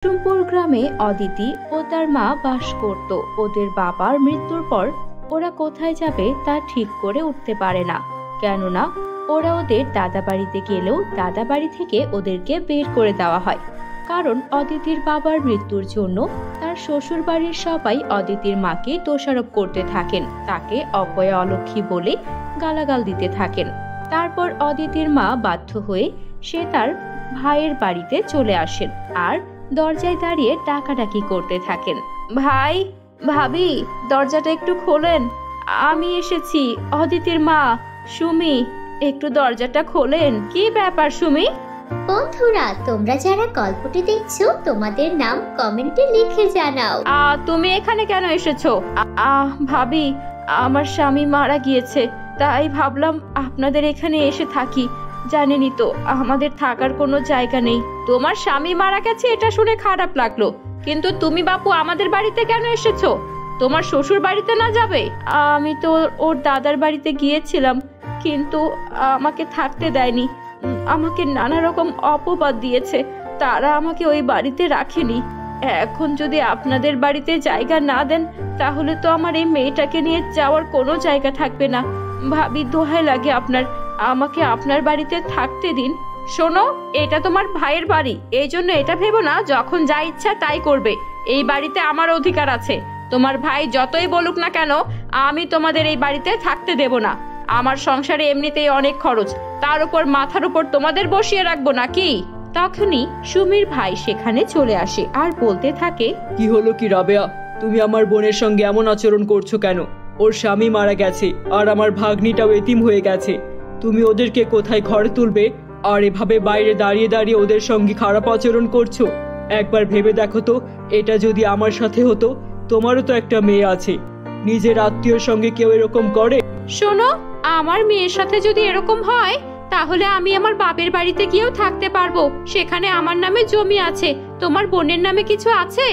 কুসুমপুর গ্রামে অদিতি ও তার মা বাস করত। ওদের বাবার মৃত্যুর পর ওরা কোথায় যাবে তা ঠিক করে উঠতে পারে না, কেননা ওরা ওদের দাদা বাড়িতে গেলেও দাদা বাড়ি থেকে ওদেরকে বের করে দেওয়া হয়। কারণ অদিতির বাবার মৃত্যুর জন্য তার শ্বশুর বাড়ির সবাই অদিতির মাকে দোষারোপ করতে থাকেন, তাকে অপয়া অলক্ষী বলে গালাগাল দিতে থাকেন। তারপর অদিতির মা বাধ্য হয়ে সে তার ভাইয়ের বাড়িতে চলে আসেন আর দরজায় দাঁড়িয়ে ডাকাডাকি করতে থাকেন। ভাই, ভাবি, দরজাটা একটু খোলেন, আমি এসেছি, অদিতির মা, সুমি, একটু দরজাটা খোলেন। কি ব্যাপার সুমি? বন্ধুরা, তোমরা যারা গল্পটি দেখছো তোমাদের নাম কমেন্টে লিখে জানাও। তুমি এখানে কেন এসেছো? ভাবি, আমার স্বামী মারা গিয়েছে, তাই ভাবলাম আপনাদের এখানে এসে থাকি। জানেনই তো আমাদের থাকার কোনো জায়গা নেই। তোমার স্বামী মারা গেছে এটা শুনে খারাপ লাগলো, কিন্তু তুমি বাপু আমাদের বাড়িতে কেন এসেছো? তোমার শ্বশুর বাড়িতে না যাবে? আমি তো ওর দাদার বাড়িতে গিয়েছিলাম, কিন্তু আমাকে থাকতে দেয়নি। আমাকে নানা রকম অপবাদ দিয়েছে, তারা আমাকে ওই বাড়িতে রাখেনি। এখন যদি আপনাদের বাড়িতে জায়গা না দেন তাহলে তো আমার এই মেয়েটাকে নিয়ে যাওয়ার কোনো জায়গা থাকবে না। ভাবি, দোহাই লাগে আপনার, আমাকে আপনার বাড়িতে থাকতে দিন। শোনো, এটা তোমার ভাইয়ের বাড়ি, এই জন্য এটা ভেবো না যখন যা ইচ্ছা তাই করবে। এই বাড়িতে আমার অধিকার আছে। তোমার ভাই যতই বলুক না কেন, আমি তোমাদের এই বাড়িতে থাকতে দেব না। আমার সংসারে এমনিতেই অনেক খরচ, তার উপর মাথার উপর তোমাদের বসিয়ে রাখবো নাকি? তখনই সুমির ভাই সেখানে চলে আসে আর বলতে থাকে, কি হলো কি রাবেয়া, তুমি আমার বোনের সঙ্গে এমন আচরণ করছো কেন? ওর স্বামী মারা গেছে আর আমার ভাগ্নিটাও এতিম হয়ে গেছে। তুমি ওদেরকে কোথায় ঘরে তুলবে আর এভাবে বাইরে দাঁড়িয়ে দাঁড়িয়ে ওদের সঙ্গে খারাপ আচরণ করছো? একবার ভেবে দেখো তো, এটা যদি আমার সাথে হতো। তোমারও তো একটা মেয়ে আছে, নিজের আত্মীয়র সঙ্গে কেউ এরকম করে? শোনো, আমার মেয়ের সাথে যদি এরকম হয় তাহলে আমি আমার বাপের বাড়িতে গিয়েও থাকতে পারবো। সেখানে আমার নামে জমি আছে, তোমার বোনের নামে কিছু আছে।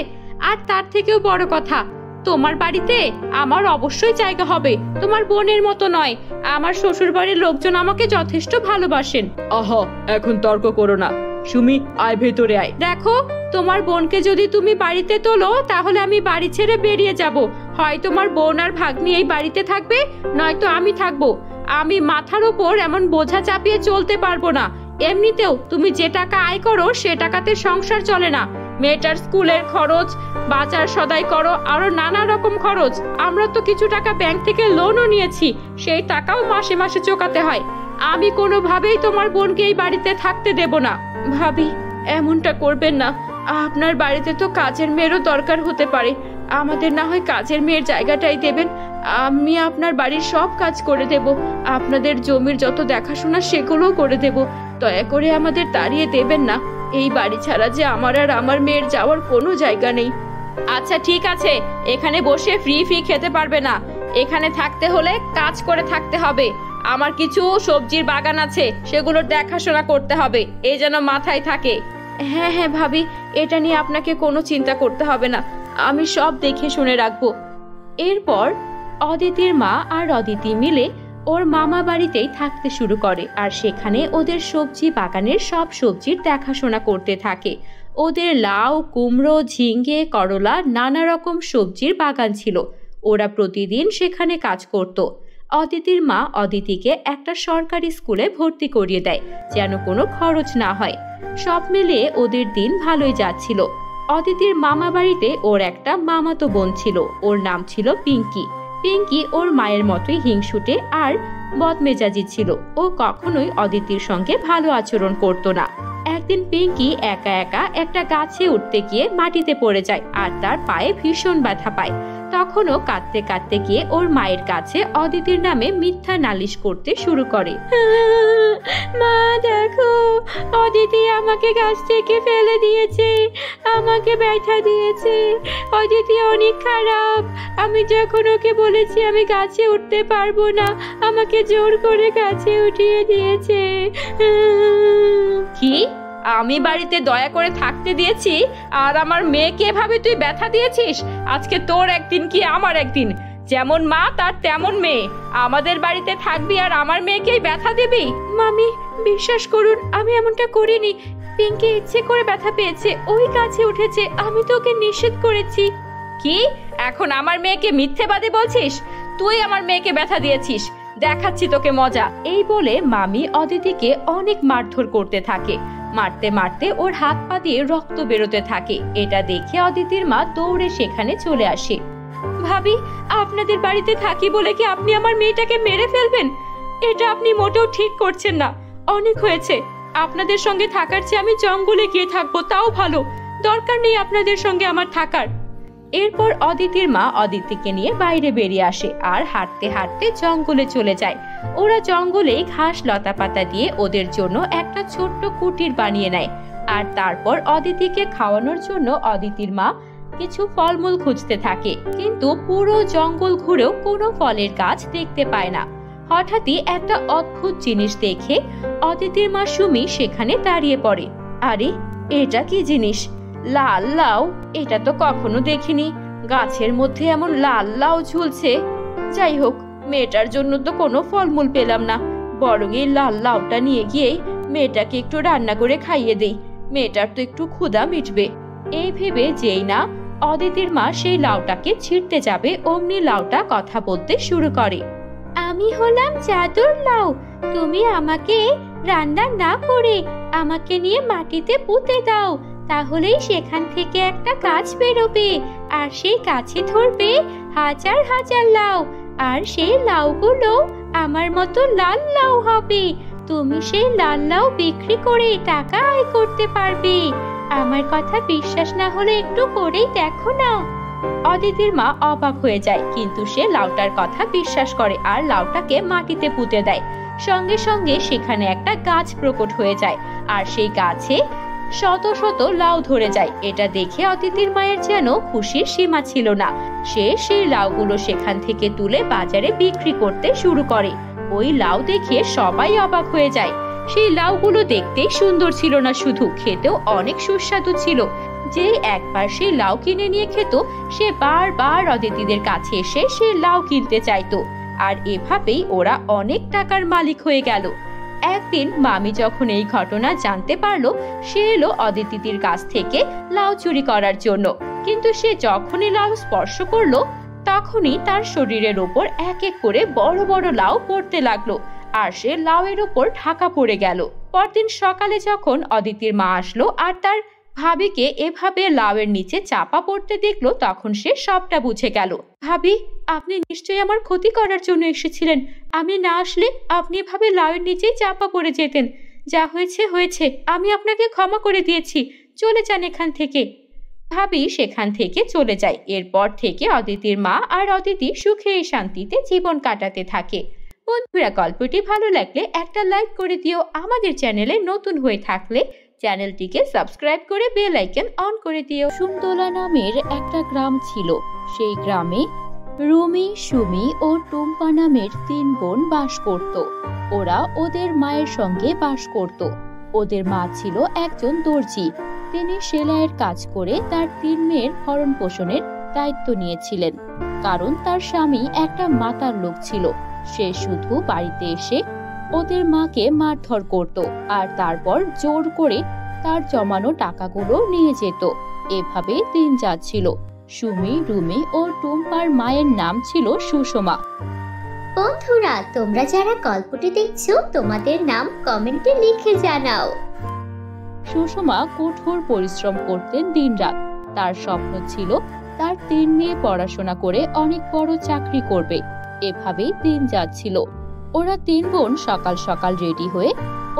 আর তার থেকেও বড় কথা, তোমার বাড়িতে আমার অবশ্যই জায়গা হবে, তোমার বোনের মতো নয়। আমার শ্বশুর বাড়ির লোকজন আমাকে যথেষ্ট ভালোবাসেন। আহা, এখন তর্ক করো না। সুমি, আয় ভেতরে আয়। দেখো, তোমার বোনকে যদি তুমি বাড়িতে তোলো তাহলে আমি বাড়ি ছেড়ে বেরিয়ে যাব। হয় তোমার বোন আর ভাগ্নি এই বাড়িতে থাকবে, নয়তো আমি থাকবো। আমি মাথার উপর এমন বোঝা চাপিয়ে চলতে পারবো না। এমনিতেও তুমি যে টাকা আয় করো সে টাকাতে সংসার চলে না। মেয়েটার স্কুলের খরচ, বাজার সদাই করো, আরো নানা রকম খরচ। আমরা তো কিছু টাকা ব্যাংক থেকে লোনও নিয়েছি, সেই টাকাও মাসে মাসে চোকাতে হয়। আমি কোনোভাবেই তোমার বোনকে এই বাড়িতে থাকতে দেব না। ভাবি, এমনটা করবেন না। আপনার বাড়িতে তো কাজের মেয়েরও দরকার হতে পারে, আমাদের না হয় কাজের মেয়ের জায়গাটাই দেবেন। আমি আপনার বাড়ির সব কাজ করে দেব, আপনাদের জমির যত দেখাশোনা সেগুলোও করে দেব। দয়া করে আমাদের তাড়িয়ে দেবেন না। এই বাড়ি ছাড়া যে আমার আর আমার মেয়ের যাওয়ার কোনো জায়গা নেই। আচ্ছা ঠিক আছে, এখানে বসে ফ্রি ফ্রি খেতে পারবে না। এখানে থাকতে হলে কাজ করে থাকতে হবে। আমার কিছু সবজির বাগান আছে, সেগুলোর দেখাশোনা করতে হবে, এই যেন মাথায় থাকে। হ্যাঁ হ্যাঁ ভাবি, এটা নিয়ে আপনাকে কোনো চিন্তা করতে হবে না, আমি সব দেখে শুনে রাখবো। এরপর অদিতির মা আর অদিতি মিলে ওর মামা বাড়িতেই থাকতে শুরু করে আর সেখানে ওদের সবজি বাগানের সব সবজির দেখাশোনা করতে থাকে। ওদের লাউ, কুমড়ো, ঝিঙ্গে, করলা, নানা রকম সবজির বাগান ছিল। ওরা প্রতিদিন সেখানে কাজ করত। অদিতির মা অদিতিকে একটা সরকারি স্কুলে ভর্তি করিয়ে দেয় যেন কোনো খরচ না হয়। সব মিলিয়ে ওদের দিন ভালোই যাচ্ছিল। অদিতির মামা বাড়িতে ওর একটা মামাতো বোন ছিল, ওর নাম ছিল পিঙ্কি। পিঙ্কি ওর মায়ের মতোই হিংসুটে আর বদমেজাজি ছিল। ও কখনোই অদিতির সঙ্গে ভালো আচরণ করত না। একদিন পিঙ্কি একা একা একটা গাছে উঠতে গিয়ে মাটিতে পড়ে যায় আর তার পায়ে ভীষণ ব্যথা পায়। তখনও কাঁদতে কাঁদতে গিয়ে ওর মায়ের কাছে অদিতির নামে মিথ্যা নালিশ করতে শুরু করে। মা দেখো, অদিতি আমাকে গাছ থেকে ফেলে দিয়েছে, আমাকে ব্যথা দিয়েছে। অদিতি অনেক খারাপ। আমি যখন ওকে বলেছি আমি গাছে উঠতে পারবো না, আমাকে জোর করে গাছে উঠিয়ে দিয়েছে। কি? আমি বাড়িতে দয়া করে থাকতে দিয়েছি আর আমার মেয়েকে এভাবে তুই ব্যথা দিয়েছিস? আজকে তোর একদিন কি আমার একদিন। যেমন মা তার তেমন মেয়ে, আমাদের বাড়িতে থাকবি আর আমার মেয়েকেই ব্যথা দিবি? মামি, বিশ্বাস করুন আমি এমনটা করিনি। পিঙ্কি ইচ্ছে করে ব্যথা পেয়েছে, ওই গাছে উঠেছে, আমি তো ওকে নিষেধ করেছি। কি, এখন আমার মেয়েকে মিথ্যেবাদী বলছিস? তুই আমার মেয়েকে ব্যথা দিয়েছিস, দেখাচ্ছি তোকে মজা। এই বলে মামি অদিতিকে অনেক মারধর করতে থাকে। মারতে মারতে ওর হাত পা দিয়ে রক্ত বেরোতে থাকে। এটা দেখে অদিতির মা দৌড়ে সেখানে চলে আসে। ভাবি, আপনাদের বাড়িতে থাকি বলে কি আপনি আমার মেয়েটাকে মেরে ফেলবেন? এটা আপনি মোটেও ঠিক করছেন না। অনেক হয়েছে, আপনাদের সঙ্গে থাকার চেয়ে আমি জঙ্গলে গিয়ে থাকবো, তাও ভালো। দরকার নেই আপনাদের সঙ্গে আমার থাকার। এরপর অদিতির মা অদিতিকে নিয়ে বাইরে বেরিয়ে আসে আর হাঁটতে হাঁটতে জঙ্গলে চলে যায়। ওরা জঙ্গলে ঘাস লতা পাতা দিয়ে ওদের জন্য একটা ছোট্ট কুটির বানিয়ে নেয়। আর তারপর অদিতিকে খাওয়ানোর জন্য অদিতির মা কিছু ফলমূল খুঁজতে থাকে, কিন্তু পুরো জঙ্গল ঘুরেও কোনো ফলের গাছ দেখতে পায় না। হঠাৎই একটা অদ্ভুত জিনিস দেখে অদিতির মা সুমি সেখানে দাঁড়িয়ে পড়ে। আরে, এটা কি জিনিস? লাল লাউ, এটা তো কখনো দেখিনি। গাছের মধ্যে এমন লাল লাউ ঝুলছে। যাই হোক, মেয়েটার জন্য তো কোনো ফলমূল পেলাম না, বরং এই লাল লাউটা নিয়ে গিয়ে মেয়েটাকে একটু রান্না করে খাইয়ে দেই, মেয়েটার তো একটু ক্ষুধা মিটবে। এই ভেবে যেই না অদিতির মা সেই লাউটাকে ছিঁড়তে যাবে, অমনি লাউটা কথা বলতে শুরু করে। আমি হলাম জাদুর লাউ, তুমি আমাকে রান্না না করে আমাকে নিয়ে মাটিতে পুঁতে দাও, তাহলেই সেখান থেকে একটা গাছ বেরোবে, আর সেই গাছে ধরবে হাজার হাজার লাউ, আর সেই লাউগুলো আমার মতো লাল লাউ হবে। তুমি সেই লাল লাউ বিক্রি করে টাকা আয় করতে পারবে। আমার কথা বিশ্বাস না হলে একটু করেই দেখো না। অদিতির মা অবাক হয়ে যায়, কিন্তু সে লাউটার কথা বিশ্বাস করে আর লাউটাকে মাটিতে পুঁতে দেয়। সঙ্গে সঙ্গে সেখানে একটা গাছ প্রকট হয়ে যায়, আর সেই গাছে শত শত লাউ ধরে যায়। এটা দেখে অদিতির মায়ের যেন খুশির সীমা ছিল না। সে সেই লাউগুলো সেখান থেকে তুলে বাজারে বিক্রি করতে শুরু করে। ওই লাউ দেখে সবাই অবাক হয়ে যায়। সেই লাউগুলো দেখতেই সুন্দর ছিল না, শুধু খেতেও অনেক সুস্বাদু ছিল। যে একবার সেই লাউ কিনে নিয়ে খেত, সে বারবার অদিতিদের কাছে এসে সে লাউ কিনতে চাইতো। আর এভাবেই ওরা অনেক টাকার মালিক হয়ে গেল। একদিন মামি যখন এই ঘটনা জানতে পারলো, সে এলো অদিতিদের কাছ থেকে লাউ চুরি করার জন্য। কিন্তু সে যখনই লাউ স্পর্শ করলো, তখনই তার শরীরের ওপর এক এক করে বড় বড় লাউ পড়তে লাগলো, আর সে লাউয়ের ওপর ঢাকা পড়ে গেল। পরদিন সকালে যখন অদিতির মা আসলো আর তার ভাবিকে এভাবে লাউয়ের নিচে চাপা পড়তে দেখলো, তখন সে সবটা বুঝে গেল। ভাবি, আপনি নিশ্চয়ই আমার ক্ষতি করার জন্য এসেছিলেন। আমি না আসলে আপনি এভাবে লাউয়ের নিচেই চাপা পড়ে যেতেন। যা হয়েছে হয়েছে, আমি আপনাকে ক্ষমা করে দিয়েছি, চলে যান এখান থেকে। ভাবি সেখান থেকে চলে যায়। এরপর থেকে অদিতির মা আর অদিতি সুখে শান্তিতে জীবন কাটাতে থাকে। বন্ধুরা, গল্পটি ভালো লাগলে একটা লাইক করে দিও। আমাদের চ্যানেলে নতুন হয়ে থাকলে চ্যানেলটিকে সাবস্ক্রাইব করে বেল আইকন অন করে দিও। সুমতলা নামের একটা গ্রাম ছিল। সেই গ্রামে রুমি, সুমি ও টুম্পা নামের 3 বোন বাস করত। ওরা ওদের মায়ের সঙ্গে বাস করত। ওদের মা ছিল একজন দর্জি। তিনি সেলাইয়ের কাজ করে তার 3 মেয়ের ভরণ পোষণের দায়িত্ব নিয়েছিলেন, কারণ তার স্বামী একটা মাতার লোক ছিল। সে শুধু বাড়িতে এসে ওদের মাকে মারধর করত আর তারপর জোর করে তার জমানো টাকাগুলো নিয়ে যেত। এভাবে দিন যাচ্ছিল। সুমি, রুমি ও টুম্পার মায়ের নাম ছিল সুষমা। বন্ধুরা, তোমরা যারা গল্পটি দেখছো তোমাদের নাম কমেন্টে লিখে জানাও। সুষমা কঠোর পরিশ্রম করতেন দিনরাত। তার স্বপ্ন ছিল তার 3 মেয়ে পড়াশোনা করে অনেক বড় চাকরি করবে। এভাবেই দিন যাচ্ছিল। ওরা 3 বোন সকাল সকাল রেডি হয়ে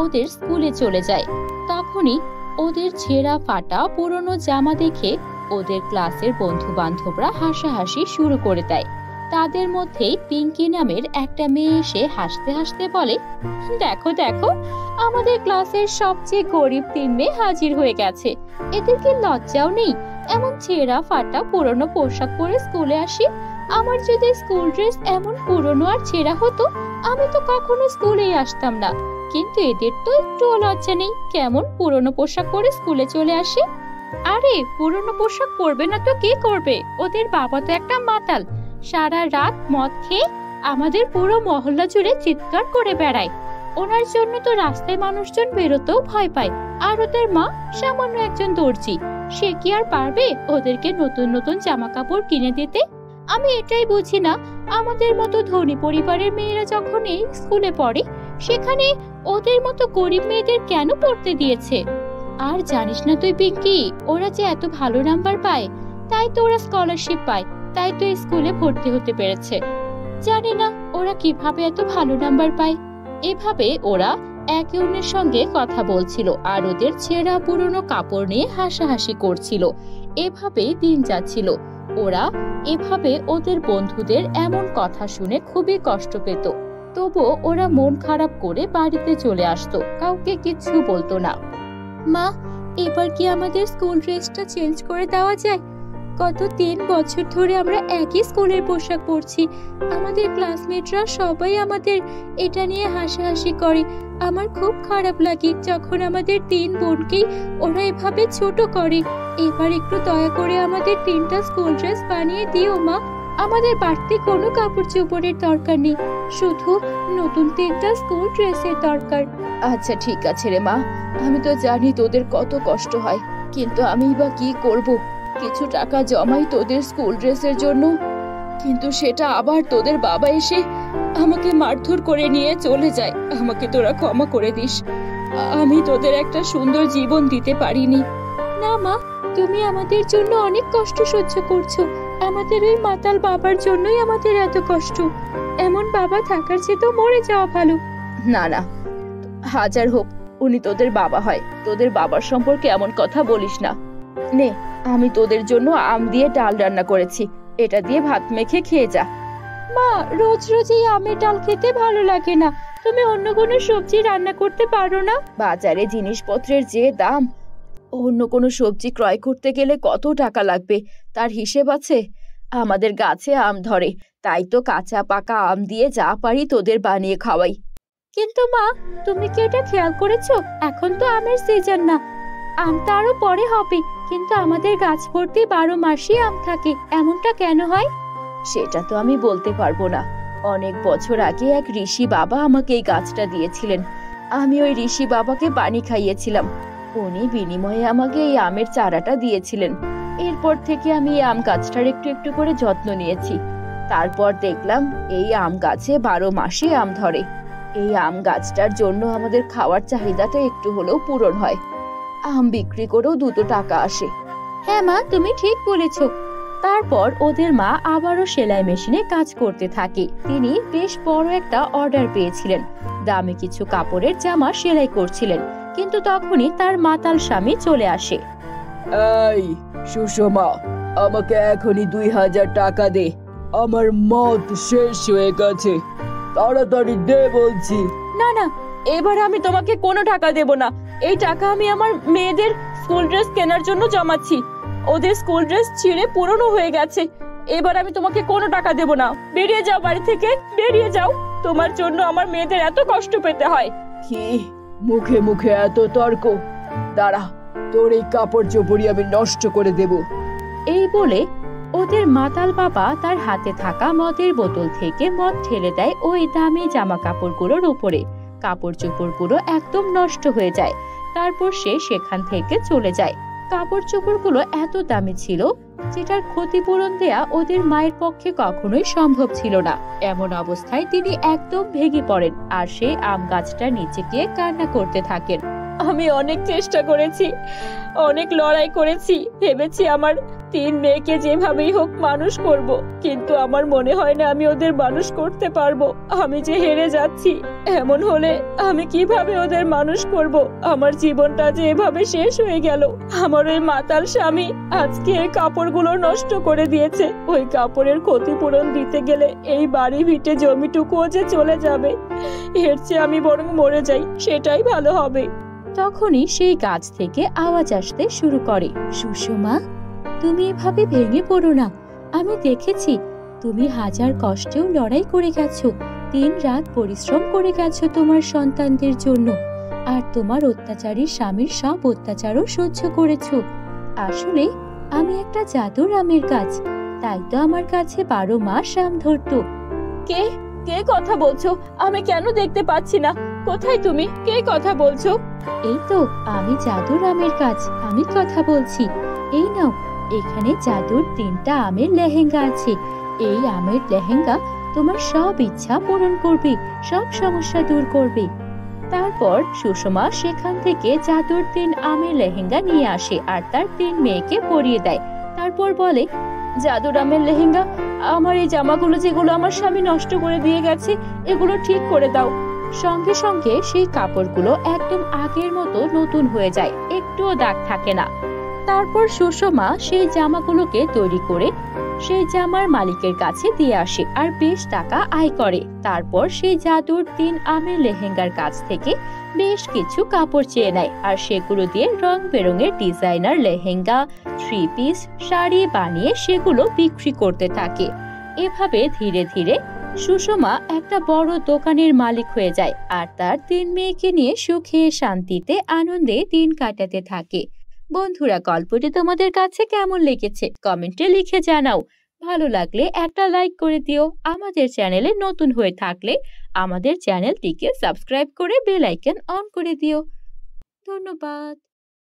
ওদের স্কুলে চলে যায়। তখনই ওদের ছেঁড়া ফাটা পুরনো জামা দেখে ওদের ক্লাসের বন্ধু বান্ধবরা হাসাহাসি শুরু করে দেয়। তাদের মধ্যেই পিঙ্কি নামের একটা মেয়ে এসে হাসতে হাসতে বলে, দেখো দেখো, আমাদের ক্লাসের সবচেয়ে গরিব 3 মেয়ে হাজির হয়ে গেছে। এদের কি লজ্জাও নেই? এমন ছেঁড়া ফাটা পুরনো পোশাক পরে স্কুলে আসি। আমার যদি স্কুল ড্রেস এমন পুরনো আর ছেঁড়া হতো, আমি তো কখনো স্কুলেই আসতাম না। কিন্তু এদের তো একটুও লজ্জা নেই, কেমন পুরনো পোশাক পরে স্কুলে চলে আসে। আরে, পুরনো পোশাক পরবে না তো কে করবে? ওদের বাবা তো একটা মাতাল, সারা রাত মদ খেয়ে আমাদের পুরো মহল্লা জুড়ে চিৎকার করে বেড়ায়। ওনার জন্য তো রাস্তায় মানুষজন বেরোতেও ভয় পায়। আর ওদের মা সামান্য একজন দর্জি। সে কি আর পারবে ওদেরকে নতুন নতুন জামা কাপড় কিনে দিতে? আমি এটাই বুঝি না, আমাদের মতো ধনী পরিবারের মেয়েরা যখন এই স্কুলে পড়ে, সেখানে ওদের মতো গরিব মেয়েদের কেন পড়তে দিয়েছে? আর জানিস না তুই পিঙ্কি, ওরা যে এত ভালো নাম্বার পায়, তাই তো ওরা স্কলারশিপ পায়, তাই তো এই স্কুলে ভর্তি হতে পেরেছে। জানি না ওরা কিভাবে এত ভালো নাম্বার পায়। এভাবে ওরা একে অন্যের সঙ্গে কথা বলছিল আর ওদের ছেঁড়া পুরনো কাপড় নিয়ে হাসাহাসি করছিল। এভাবেই দিন যাচ্ছিল। ওরা এভাবে ওদের বন্ধুদের এমন কথা শুনে খুবই কষ্ট পেত। তবুও ওরা মন খারাপ করে বাড়িতে চলে আসতো, কাউকে কিছু বলতো না। মা, এবার কি আমাদের স্কুল ড্রেসটা চেঞ্জ করে দেওয়া যায়? গত 3 বছর ধরে আমরা একই স্কুলের পোশাক পরছি। আমাদের ক্লাসমেটরা সবাই আমাদের এটা নিয়ে হাসাহাসি করে। আমার খুব খারাপ লাগে যখন আমাদের 3 বোনকেই ওরা এভাবে ছোট করে। এবার একটু দয়া করে আমাদের 3টা স্কুল ড্রেস বানিয়ে দিও মা। আমাদের বাড়তি কোনো কাপড় চোপড়ের দরকার নেই, শুধু নতুন 3টা স্কুল ড্রেসের দরকার। আচ্ছা ঠিক আছে রে মা, আমি তো জানি তোদের কত কষ্ট হয়, কিন্তু আমি বা কি করব? কিছু টাকা জমাই তোদের স্কুল ড্রেসের জন্য, কিন্তু সেটা আবার তোদের বাবা এসে আমাকে মারধর করে নিয়ে চলে যায়। আমাকে তোরা ক্ষমা করে দিস, আমি তোদের একটা সুন্দর জীবন দিতে পারিনি। না মা, তুমি আমাদের জন্য অনেক কষ্ট সহ্য করছো। আমাদের ওই মাতাল বাবার জন্যই আমাদের এত কষ্ট। এমন বাবা থাকার চেয়ে তো মরে যাওয়া ভালো। না না, হাজার হোক উনি তোদের বাবা হয়, তোদের বাবার সম্পর্কে এমন কথা বলিস না। নে, আমি তোদের জন্য আম দিয়ে ডাল রান্না করেছি, এটা দিয়ে ভাত মেখে খেয়ে যা। মা, রোজ রোজ এই আমের ডাল খেতে ভালো লাগে না। তুমি অন্য কোনো সবজি রান্না করতে পারো না? বাজারে জিনিসপত্রের যে দাম, অন্য কোনো সবজি ক্রয় করতে গেলে কত টাকা লাগবে তার হিসেব আছে? আমাদের গাছে আম ধরে, তাই তো কাঁচা পাকা আম দিয়ে যা পারি তোদের বানিয়ে খাওয়াই। কিন্তু মা, তুমি কি এটা খেয়াল করেছো? এখন তো আমের সিজন না, আমটা আরো পরে হবে, কিন্তু আমাদের গাছ ভর্তি 12 মাসই আম থাকে। এমনটা কেন হয়? সেটা তো আমি বলতে পারবো না। অনেক বছর আগে এক ঋষি বাবা আমাকে এই গাছটা দিয়েছিলেন। আমি ওই ঋষি বাবাকে পানি খাইয়েছিলাম, উনি বিনিময়ে আমাকে এই আমের চারাটা দিয়েছিলেন। এরপর থেকে আমি এই আম গাছটার একটু একটু করে যত্ন নিয়েছি। তারপর দেখলাম এই আম গাছে 12 মাসই আম ধরে। এই আম গাছটার জন্য আমাদের খাওয়ার চাহিদাটা একটু হলেও পূরণ হয়। আম বিক্রি করেও 2 টাকা আসে। হ্যাঁ মা, তুমি ঠিক বলেছো। তারপর ওদের মা আবারও সেলাই মেশিনে কাজ করতে থাকে। তিনি বেশ বড় একটা অর্ডার পেয়েছিলেন, দামি কিছু কাপড়ের জামা সেলাই করছিলেন। কিন্তু তখনই তার মাতাল স্বামী চলে আসে। এই সুষমা, আমাকে এখনই 2000 টাকা দে, আমার মদ শেষ হয়ে গেছে, তাড়াতাড়ি দে বলছি। না না, এবার আমি তোমাকে কোনো টাকা দেব না। এই টাকা আমি আমার মেয়েদের স্কুল ড্রেস কেনার জন্য জমাচ্ছি। ওদের স্কুল ড্রেস ছিঁড়ে পুরনো হয়ে গেছে। এবার আমি তোমাকে কোনো টাকা দেব না। বেরিয়ে যাও বাড়ি থেকে, বেরিয়ে যাও। তোমার জন্য আমার মেয়েদের এত কষ্ট পেতে হয়। কি মুখে মুখে এত তর্ক? দাঁড়া, তোর এই কাপড় চোপড়ি আমি নষ্ট করে দেব। এই বলে ওদের মাতাল বাবা তার হাতে থাকা মদের বোতল থেকে মদ ঢেলে দেয় ওই দামি জামা কাপড়গুলোর উপরে। কাপড় চোপড়গুলো একদম নষ্ট হয়ে যায়। তারপর সে সেখান থেকে চলে যায়। কাপড় চোপড়গুলো এত দামি ছিল যেটার ক্ষতিপূরণ দেয়া ওদের মায়ের পক্ষে কখনোই সম্ভব ছিল না। এমন অবস্থায় তিনি একদম ভেঙে পড়েন আর সেই আম গাছটার নিচে গিয়ে কান্না করতে থাকেন। আমি অনেক চেষ্টা করেছি, অনেক লড়াই করেছি, ভেবেছি আমার 3 মেয়েকে যেভাবেই হোক মানুষ করব, কিন্তু আমার মনে হয় না আমি ওদের মানুষ করতে পারবো। আমি যে হেরে যাচ্ছি, এমন হলে আমি কিভাবে ওদের মানুষ করব? আমার জীবনটা যে এভাবে শেষ হয়ে গেল। আমার ওই মাতাল স্বামী আজকে এই কাপড়গুলো নষ্ট করে দিয়েছে। ওই কাপড়ের ক্ষতিপূরণ দিতে গেলে এই বাড়ি ভিটে জমিটুকুও যে চলে যাবে। এর চেয়ে আমি বরং মরে যাই, সেটাই ভালো হবে। তখনই সেই গাছ থেকে আওয়াজ আসতে শুরু করে। সুষমা, তুমি এভাবে ভেঙে পড়ো না। আমি দেখেছি তুমি হাজার কষ্টেও লড়াই করে গেছো, 3 রাত পরিশ্রম করে গেছো তোমার সন্তানদের জন্য, আর তোমার অত্যাচারী স্বামীর সব অত্যাচারও সহ্য করেছো। আসলে আমি একটা জাদুর আমের গাছ, তাই তো আমার কাছে 12 মাস আম ধরতো। কে? কে কথা বলছো? আমি কেন দেখতে পাচ্ছি না? কোথায় তুমি? কে কথা বলছো? এই তো আমি জাদুর আমের গাছ, আমি কথা বলছি। এই নাও, এখানে জাদুর 3টা আমের লেহেঙ্গা আছে। এই আমের লেহেঙ্গা তোমার সব ইচ্ছা পূরণ করবে, সব সমস্যা দূর করবে। তারপর সুষমা সেখান থেকে জাদুর 3 আমের লেহেঙ্গা নিয়ে আসে আর তার 3 মেয়েকে পরিয়ে দেয়। তারপর বলে, জাদুর আমের লেহেঙ্গা, আমার এই জামাগুলো যেগুলো আমার স্বামী নষ্ট করে দিয়ে গেছে, এগুলো ঠিক করে দাও। সঙ্গে সঙ্গে সেই কাপড়গুলো একদম আগের মতো নতুন হয়ে যায়, একটুও দাগ থাকে না। তারপর সুষমা সেই জামাগুলোকে তৈরি করে সেই জামার মালিকের কাছে দিয়ে আসে আর বেশ টাকা আয় করে। তারপর সেই জাদুর 3 আমের লেহেঙ্গার কাছ থেকে বেশ কিছু কাপড় চেয়ে নেয় আর সেগুলো দিয়ে রং বেরঙের ডিজাইনার লেহেঙ্গা, 3 পিস শাড়ি বানিয়ে সেগুলো বিক্রি করতে থাকে। এভাবে ধীরে ধীরে সুষমা একটা বড় দোকানের মালিক হয়ে যায় আর তার 3 মেয়েকে নিয়ে সুখে শান্তিতে আনন্দে দিন কাটাতে থাকে। বন্ধুরা, গল্পটি তোমাদের কাছে কেমন লেগেছে কমেন্টে লিখে জানাও। ভালো লাগলে একটা লাইক করে দিও। আমাদের চ্যানেলে নতুন হয়ে থাকলে আমাদের চ্যানেলটিকে সাবস্ক্রাইব করে বেল আইকন অন করে দিও। ধন্যবাদ।